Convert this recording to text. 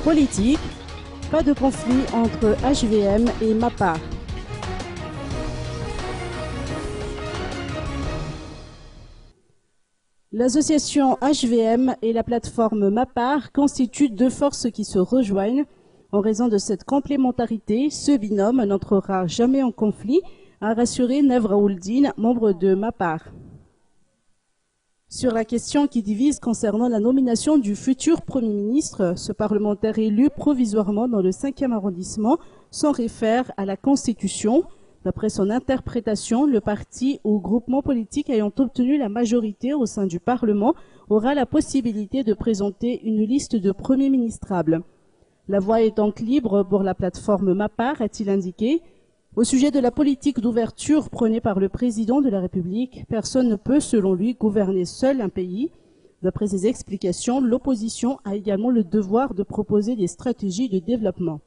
Politique. Pas de conflit entre HVM et MAPAR. L'association HVM et la plateforme MAPAR constituent deux forces qui se rejoignent. En raison de cette complémentarité, ce binôme n'entrera jamais en conflit, a rassuré Nevra Ouldine, membre de MAPAR. Sur la question qui divise concernant la nomination du futur Premier ministre, ce parlementaire élu provisoirement dans le 5e arrondissement s'en réfère à la Constitution. D'après son interprétation, le parti ou groupement politique ayant obtenu la majorité au sein du Parlement aura la possibilité de présenter une liste de premiers ministrables. La voie est donc libre pour la plateforme MAPAR, a-t-il indiqué. Au sujet de la politique d'ouverture prônée par le président de la République, personne ne peut, selon lui, gouverner seul un pays. D'après ses explications, l'opposition a également le devoir de proposer des stratégies de développement.